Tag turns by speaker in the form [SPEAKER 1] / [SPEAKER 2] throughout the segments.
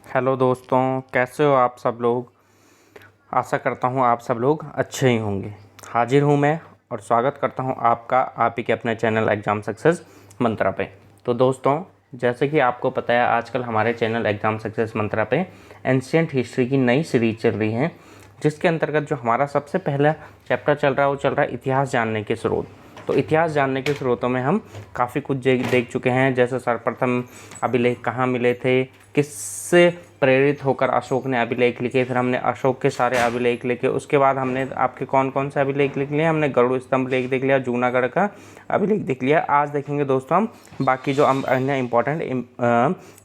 [SPEAKER 1] Hello दोस्तों, कैसे हो आप सब लोग। आशा करता हूँ आप सब लोग अच्छे ही होंगे। हाजिर हूँ मैं और स्वागत करता हूँ आपका आप ही के अपने चैनल एग्ज़ाम सक्सेस मंत्रा पे। तो दोस्तों, जैसे कि आपको पता है, आजकल हमारे चैनल एग्ज़ाम सक्सेस मंत्रा पे एंशिएंट हिस्ट्री की नई सीरीज चल रही है, जिसके अंतर्गत जो हमारा सबसे पहला चैप्टर चल रहा है वो चल रहा है इतिहास जानने के स्रोत। तो इतिहास जानने के स्रोतों में हम काफ़ी कुछ देख चुके हैं, जैसे सर्वप्रथम अभिलेख कहाँ मिले थे, किससे प्रेरित होकर अशोक ने अभिलेख लिखे, फिर हमने अशोक के सारे अभिलेख लिखे। उसके बाद हमने आपके कौन कौन से अभिलेख लिख लिए, हमने गरुड़ स्तंभ लेख देख लिया, जूनागढ़ का अभिलेख देख लिया। आज देखेंगे दोस्तों हम बाकी जो अन्य इम्पोर्टेंट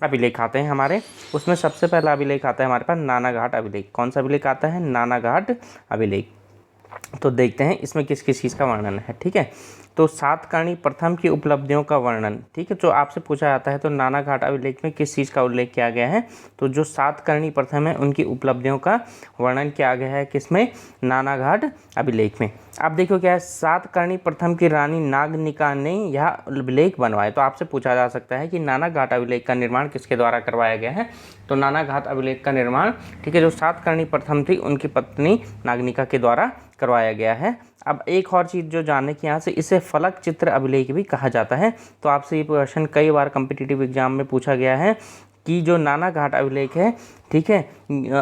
[SPEAKER 1] अभिलेख आते हैं हमारे, उसमें सबसे पहला अभिलेख आता है हमारे पास नानाघाट अभिलेख। कौन सा अभिलेख आता है? नानाघाट अभिलेख। तो देखते हैं इसमें किस किस चीज़ का वर्णन है। ठीक है, तो सातकर्णी प्रथम की उपलब्धियों का वर्णन। ठीक है, जो आपसे पूछा जाता है तो नानाघाट अभिलेख में किस चीज़ का उल्लेख किया गया है, तो जो सातकर्णी प्रथम है उनकी उपलब्धियों का वर्णन किया गया है किसमें? नानाघाट अभिलेख में। अब देखो क्या है, सातकर्णी प्रथम की रानी नागनिका ने यह अभिलेख बनवाए। तो आपसे पूछा जा सकता है कि नानाघाट अभिलेख का निर्माण किसके द्वारा करवाया गया है, तो नानाघाट अभिलेख का निर्माण, ठीक है, जो सातकर्णी प्रथम थी उनकी पत्नी नागनिका के द्वारा करवाया गया है। अब एक और चीज़ जो जानने की यहाँ से, इसे फलक चित्र अभिलेख भी कहा जाता है। तो आपसे ये क्वेश्चन कई बार कॉम्पिटिटिव एग्जाम में पूछा गया है कि जो नानाघाट अभिलेख है, ठीक है,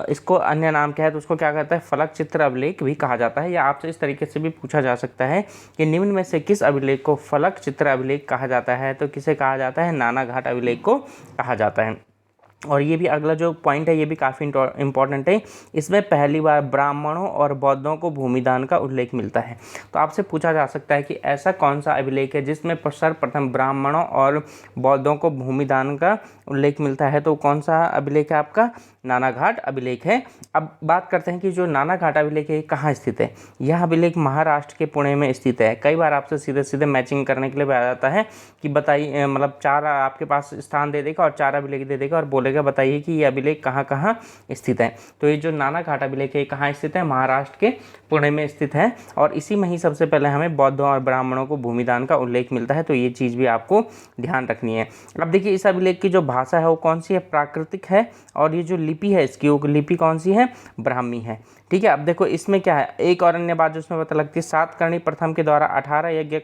[SPEAKER 1] इसको अन्य नाम क्या है, तो उसको क्या कहता है? फलक चित्र अभिलेख भी कहा जाता है। या आपसे इस तरीके से भी पूछा जा सकता है कि निम्न में से किस अभिलेख को फलक चित्र अभिलेख कहा जाता है, तो किसे कहा जाता है? नानाघाट अभिलेख को कहा जाता है। और ये भी अगला जो पॉइंट है ये भी काफ़ी इंपॉर्टेंट है। इसमें पहली बार ब्राह्मणों और बौद्धों को भूमिदान का उल्लेख मिलता है। तो आपसे पूछा जा सकता है कि ऐसा कौन सा अभिलेख है जिसमें सर्वप्रथम ब्राह्मणों और बौद्धों को भूमिदान का उल्लेख मिलता है, तो कौन सा अभिलेख है आपका? नानाघाट अभिलेख है। अब बात करते हैं कि जो नानाघाट अभिलेख है कहाँ स्थित है। यह अभिलेख महाराष्ट्र के पुणे में स्थित है। कई बार आपसे सीधे सीधे मैचिंग करने के लिए आ जाता है कि बताइए, मतलब चार आपके पास स्थान दे देगा और चार अभिलेख दे देगा और बोलेगा बताइए कि ये अभिलेख कहाँ कहाँ स्थित है। तो ये जो नानाघाट अभिलेख है कहाँ स्थित है? महाराष्ट्र के पुणे में स्थित है। और इसी में ही सबसे पहले हमें बौद्धों और ब्राह्मणों को भूमिदान का उल्लेख मिलता है। तो ये चीज़ भी आपको ध्यान रखनी है। अब देखिए, इस अभिलेख की जो भाषा है वो कौन सी है? प्राकृतिक है। और ये जो लिपि है इसकी, वो लिपि कौन सी है? ब्राह्मी है। ठीक है, अब देखो इसमें क्या है, एक और अन्य बात जो इसमें पता लगती है, सातकर्णी प्रथम के द्वारा 18 यज्ञ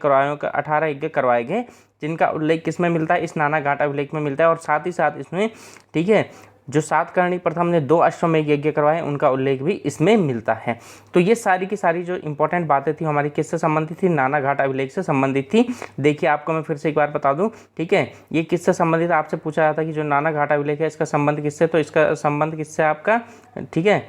[SPEAKER 1] करवाए गए, जिनका उल्लेख किसमें मिलता है? इस नानाघाट अभिलेख में मिलता है। और साथ ही साथ इसमें, ठीक है, जो सातकर्णी प्रथम ने 2 अश्वमेध यज्ञ करवाए उनका उल्लेख भी इसमें मिलता है। तो ये सारी की सारी जो इंपॉर्टेंट बातें थी हमारी किससे संबंधित थी? नानाघाट अभिलेख से संबंधित थी। देखिए आपको मैं फिर से एक बार बता दूं, ठीक है, ये किससे संबंधित? आपसे पूछा जाता है कि जो नानाघाट अभिलेख है इसका संबंध किससे, तो इसका संबंध किससे आपका, ठीक है,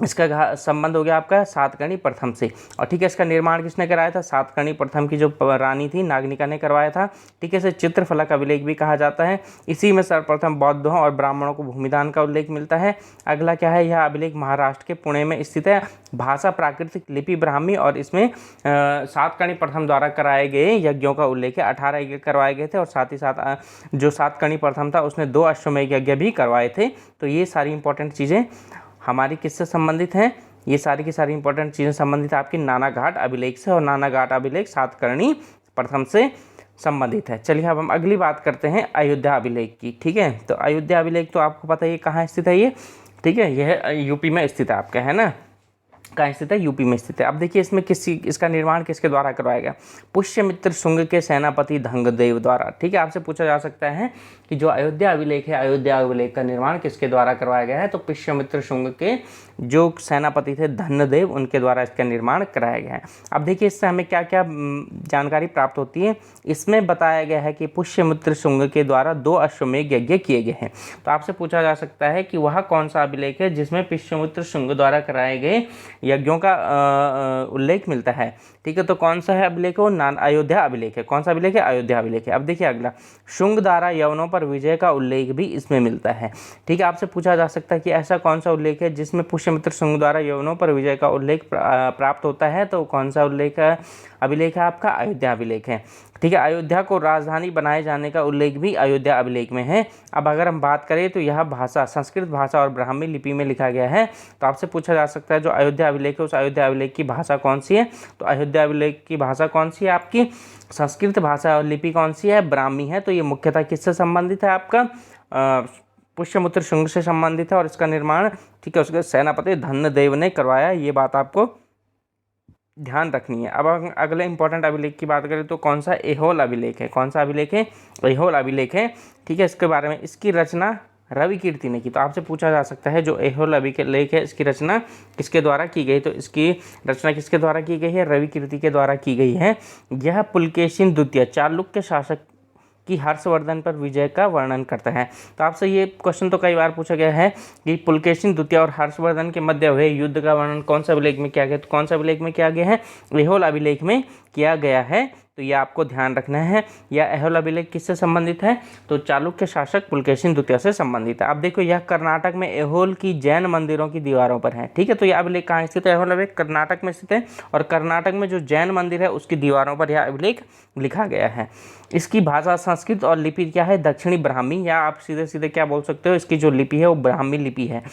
[SPEAKER 1] इसका संबंध हो गया आपका सातकर्णी प्रथम से। और ठीक है, इसका निर्माण किसने कराया था? सातकर्णी प्रथम की जो रानी थी नागनिका ने करवाया था। ठीक है, इसे चित्रफलक अभिलेख भी कहा जाता है। इसी में सर्वप्रथम बौद्धों और ब्राह्मणों को भूमिदान का उल्लेख मिलता है। अगला क्या है, यह अभिलेख महाराष्ट्र के पुणे में स्थित है। भाषा प्राकृतिक, लिपि ब्राह्मी, और इसमें सातकर्णी प्रथम द्वारा कराए गए यज्ञों का उल्लेख है। 18 यज्ञ करवाए गए थे और साथ ही साथ जो सातकर्णी प्रथम था उसने 2 अश्वमेध यज्ञ भी करवाए थे। तो ये सारी इंपॉर्टेंट चीज़ें हमारी किससे संबंधित हैं? ये सारी की सारी इंपॉर्टेंट चीज़ें संबंधित है आपकी नानाघाट अभिलेख से। और नानाघाट अभिलेख सातकर्णी प्रथम से संबंधित है। चलिए अब हम अगली बात करते हैं अयोध्या अभिलेख की। ठीक है, तो अयोध्या अभिलेख तो आपको पता है ये कहाँ स्थित है ये, ठीक है, यह यूपी में स्थित है आपका, है ना, कहाँ स्थित है? यूपी में स्थित है। अब देखिए इसमें इसका निर्माण किसके द्वारा करवाया गया? पुष्यमित्र शुंग के सेनापति धंगदेव द्वारा। ठीक है, आपसे पूछा जा सकता है कि जो अयोध्या अभिलेख है, अयोध्या अभिलेख का निर्माण किसके द्वारा करवाया गया है, तो पुष्यमित्र शुंग के जो सेनापति थे धनदेव, उनके द्वारा इसका निर्माण कराया गया है। अब देखिए इससे हमें क्या क्या जानकारी प्राप्त होती है। इसमें बताया गया है कि पुष्यमित्र शुंग के द्वारा 2 अश्वमेध यज्ञ किए गए हैं। तो आपसे पूछा जा सकता है कि वह कौन सा अभिलेख है जिसमें पुष्यमित्र शुंग द्वारा कराए गए यज्ञों का उल्लेख मिलता है। ठीक है, तो कौन सा है अभिलेख? वो अयोध्या अभिलेख है। कौन सा अभिलेख है? अयोध्या अभिलेख है। अब देखिए अगला, शुंग द्वारा यवनों पर विजय का उल्लेख भी इसमें मिलता है। ठीक है, आपसे पूछा जा सकता है कि ऐसा कौन सा उल्लेख है जिसमें पुष्यमित्र शुंग द्वारा यवनों पर विजय का उल्लेख प्राप्त होता है, तो कौन सा उल्लेख है? अभिलेख है आपका अयोध्या अभिलेख है। ठीक है, अयोध्या को राजधानी बनाए जाने का उल्लेख भी अयोध्या अभिलेख में है। अब अगर हम बात करें तो यह भाषा संस्कृत भाषा और ब्राह्मी लिपि में लिखा गया है। तो आपसे पूछा जा सकता है जो अयोध्या अभिलेख है उस अयोध्या अभिलेख की भाषा कौन सी है, तो अयोध्या अभिलेख की भाषा कौन सी है आपकी? संस्कृत भाषा, और लिपि कौन सी है? ब्राह्मी है। तो ये मुख्यतः किससे संबंधित है आपका? पुष्यमित्र शुंग से संबंधित है और इसका निर्माण, ठीक है, उसके सेनापति धन्यदेव ने करवाया। ये बात आपको ध्यान रखनी है। अब अगले इंपॉर्टेंट अभिलेख की बात करें तो कौन सा, ऐहोल अभिलेख है। कौन सा अभिलेख है, ऐहोल अभिलेख है, ठीक है। इसके बारे में, इसकी रचना रवि कीर्ति ने की। तो आपसे पूछा जा सकता है जो ऐहोल अभिलेख है इसकी रचना किसके द्वारा की गई, तो इसकी रचना किसके द्वारा की गई है, रवि कीर्ति के द्वारा की गई है। यह पुलकेशिन द्वितीय चालुक्य शासक की हर्षवर्धन पर विजय का वर्णन करता है। तो आपसे ये क्वेश्चन तो कई बार पूछा गया है कि पुलकेशिन द्वितीय और हर्षवर्धन के मध्य हुए युद्ध का वर्णन कौन सा अभिलेख में किया गया, तो कौन सा अभिलेख में किया गया है, ऐहोल अभिलेख में किया गया है। तो ये आपको ध्यान रखना है। यह ऐहोल अभिलेख किससे संबंधित है, तो चालुक्य शासक पुलकेशिन द्वितीय से संबंधित है। अब देखो यह कर्नाटक में ऐहोल की जैन मंदिरों की दीवारों पर है, ठीक है। तो यह अभिलेख कहाँ स्थित है, ऐहोल अभिलेख कर्नाटक में स्थित है और कर्नाटक में जो जैन मंदिर है उसकी दीवारों पर यह अभिलेख लिखा गया है। इसकी भाषा संस्कृत और लिपि क्या है, दक्षिणी ब्राह्मी, या आप सीधे सीधे क्या बोल सकते हो, इसकी जो लिपि है वो ब्राह्मी लिपि है।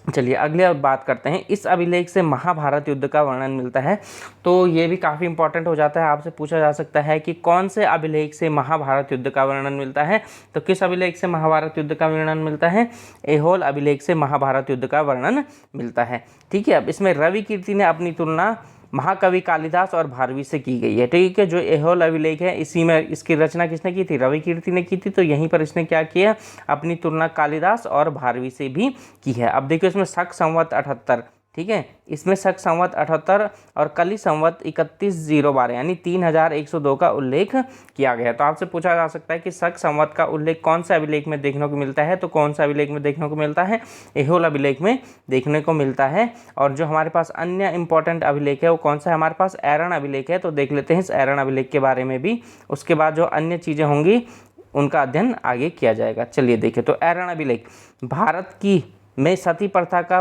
[SPEAKER 1] चलिए अगले अब बात करते हैं। इस अभिलेख से महाभारत युद्ध का वर्णन मिलता है। तो ये भी काफ़ी इंपॉर्टेंट हो जाता है। आपसे पूछा जा सकता है कि कौन से अभिलेख से महाभारत युद्ध का वर्णन मिलता है, तो किस अभिलेख से महाभारत युद्ध का वर्णन मिलता है, ऐहोल अभिलेख से महाभारत युद्ध का वर्णन मिलता है, ठीक है। अब इसमें रवि कीर्ति ने अपनी तुलना महाकवि कालिदास और भारवी से की गई है, ठीक है। जो ऐहोल अभिलेख है इसी में इसकी रचना किसने की थी, रवि कीर्ति ने की थी। तो यहीं पर इसने क्या किया, अपनी तुलना कालिदास और भारवी से भी की है। अब देखिए इसमें शक संवत 78, ठीक है, इसमें शक संवत 78 और कली संवत 3112 यानी 3102 का उल्लेख किया गया है। तो आपसे पूछा जा सकता है कि शक संवत का उल्लेख कौन सा अभिलेख में देखने को मिलता है, तो कौन सा अभिलेख में देखने को मिलता है, ऐहोल अभिलेख में देखने को मिलता है। और जो हमारे पास अन्य इंपॉर्टेंट अभिलेख है वो कौन सा है, हमारे पास ऐरण अभिलेख है। तो देख लेते हैं इस ऐरण अभिलेख के बारे में भी, उसके बाद जो अन्य चीज़ें होंगी उनका अध्ययन आगे किया जाएगा। चलिए देखिए, तो ऐरण अभिलेख भारत की में सती प्रथा का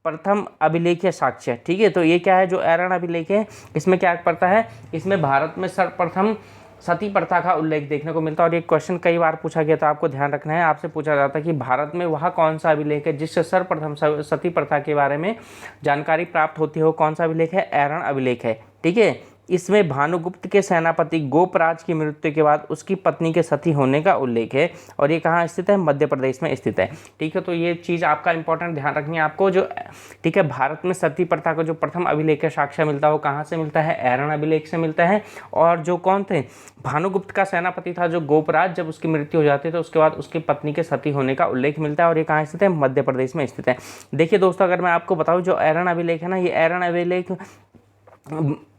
[SPEAKER 1] प्रथम अभिलेख या साक्ष्य है, ठीक है। तो ये क्या है, जो ऐरण अभिलेख है इसमें क्या पड़ता है, इसमें भारत में सर्वप्रथम सती प्रथा का उल्लेख देखने को मिलता है। और ये क्वेश्चन कई बार पूछा गया, तो आपको ध्यान रखना है। आपसे पूछा जाता है कि भारत में वह कौन सा अभिलेख है जिससे सर्वप्रथम सती प्रथा के बारे में जानकारी प्राप्त होती है, वो कौन सा अभिलेख है, ऐरण अभिलेख है, ठीक है। इसमें भानुगुप्त के सेनापति गोपराज की मृत्यु के बाद उसकी पत्नी के सती होने का उल्लेख है और ये कहाँ स्थित है, मध्य प्रदेश में स्थित है, ठीक है। तो ये चीज़ आपका इंपॉर्टेंट ध्यान रखनी है आपको। जो, ठीक है, भारत में सती प्रथा का जो प्रथम अभिलेख साक्ष्य मिलता है वो कहाँ से मिलता है, ऐरण अभिलेख से मिलता है। और जो कौन थे, भानुगुप्त का सेनापति था जो गोपराज, जब उसकी मृत्यु हो जाती है तो उसके बाद उसकी पत्नी के सती होने का उल्लेख मिलता है और ये कहाँ स्थित है, मध्य प्रदेश में स्थित है। देखिए दोस्तों, अगर मैं आपको बताऊँ जो ऐरण अभिलेख है ना, ये ऐरण अभिलेख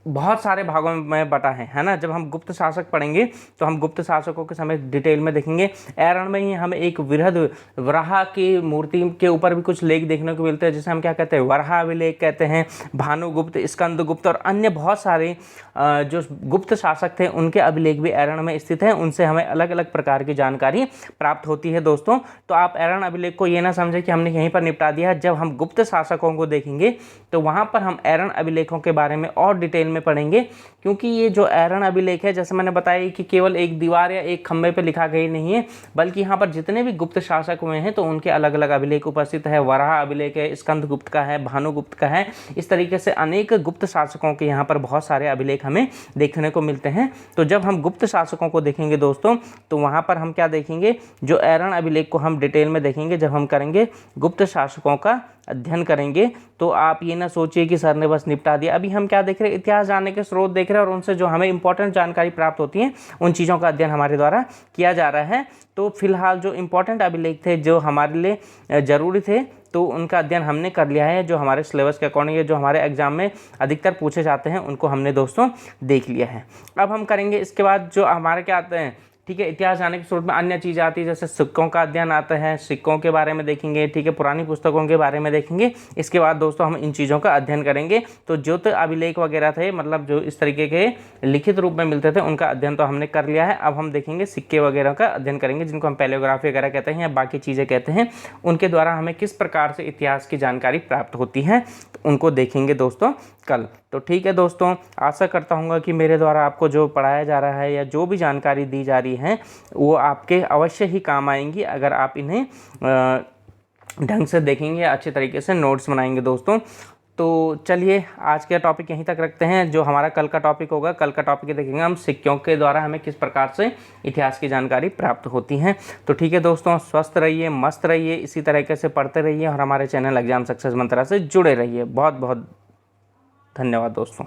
[SPEAKER 1] बहुत सारे भागों में बटा है ना। जब हम गुप्त शासक पढ़ेंगे तो हम गुप्त शासकों के समय डिटेल में देखेंगे। ऐरण में ही हमें एक वृहद वराह की मूर्ति के ऊपर भी कुछ लेख देखने को मिलते हैं, जिसे हम क्या कहते हैं, वराह अभिलेख कहते हैं। भानुगुप्त, स्कंदगुप्त और अन्य बहुत सारे जो गुप्त शासक थे उनके अभिलेख भी ऐरण में स्थित हैं। उनसे हमें अलग अलग प्रकार की जानकारी प्राप्त होती है दोस्तों। तो आप ऐरण अभिलेख को ये ना समझे कि हमने यहीं पर निपटा दिया। जब हम गुप्त शासकों को देखेंगे तो वहाँ पर हम ऐरण अभिलेखों के बारे में और डिटेल में पढ़ेंगे, क्योंकि ये जो ऐरण अभिलेख है, जैसे मैंने बताया कि केवल एक दीवार या एक खंबे पे लिखा गया नहीं है, बल्कि यहाँ पर जितने भी गुप्त शासक हुए हैं तो उनके अलग अलग अभिलेख उपस्थित है। वराह अभिलेख है, स्कंदगुप्त का है, भानुगुप्त का है। इस तरीके से अनेक गुप्त शासकों के यहाँ पर बहुत सारे अभिलेख हमें देखने को मिलते हैं। तो जब हम गुप्त शासकों को देखेंगे दोस्तों, तो वहाँ पर हम क्या देखेंगे, जो ऐरण अभिलेख को हम डिटेल में देखेंगे। जब हम करेंगे गुप्त शासकों का अध्ययन करेंगे तो आप ये ना सोचिए कि सर ने बस निपटा दिया। अभी हम क्या देख रहे हैं, इतिहास जानने के स्रोत देख रहे हैं और उनसे जो हमें इंपॉर्टेंट जानकारी प्राप्त होती है उन चीज़ों का अध्ययन हमारे द्वारा किया जा रहा है। तो फिलहाल जो इंपॉर्टेंट अभिलेख थे जो हमारे लिए ज़रूरी थे तो उनका अध्ययन हमने कर लिया है। जो हमारे सिलेबस के अकॉर्डिंग, जो हमारे एग्जाम में अधिकतर पूछे जाते हैं उनको हमने दोस्तों देख लिया है। अब हम करेंगे इसके बाद जो हमारे क्या आते हैं, ठीक है, इतिहास जानने के स्रोत में अन्य चीज़ आती है, जैसे सिक्कों का अध्ययन आता है, सिक्कों के बारे में देखेंगे, ठीक है, पुरानी पुस्तकों के बारे में देखेंगे। इसके बाद दोस्तों हम इन चीज़ों का अध्ययन करेंगे। तो जो तो अभिलेख वगैरह थे, मतलब जो इस तरीके के लिखित रूप में मिलते थे, उनका अध्ययन तो हमने कर लिया है। अब हम देखेंगे सिक्के वगैरह का अध्ययन करेंगे, जिनको हम पैलियोग्राफी वगैरह कहते हैं या बाकी चीज़ें कहते हैं। उनके द्वारा हमें किस प्रकार से इतिहास की जानकारी प्राप्त होती है, तो उनको देखेंगे दोस्तों कल। तो ठीक है दोस्तों, आशा करता हूँ कि मेरे द्वारा आपको जो पढ़ाया जा रहा है या जो भी जानकारी दी जा रही है वो आपके अवश्य ही काम आएंगी, अगर आप इन्हें ढंग से देखेंगे, अच्छे तरीके से नोट्स बनाएंगे दोस्तों। तो चलिए आज का टॉपिक यहीं तक रखते हैं। जो हमारा कल का टॉपिक होगा, कल का टॉपिक देखेंगे हम सिक्कों के द्वारा हमें किस प्रकार से इतिहास की जानकारी प्राप्त होती है। तो ठीक है दोस्तों, स्वस्थ रहिए, मस्त रहिए, इसी तरीके से पढ़ते रहिए और हमारे चैनल एग्जाम सक्सेस मंत्रा से जुड़े रहिए। बहुत बहुत धन्यवाद दोस्तों।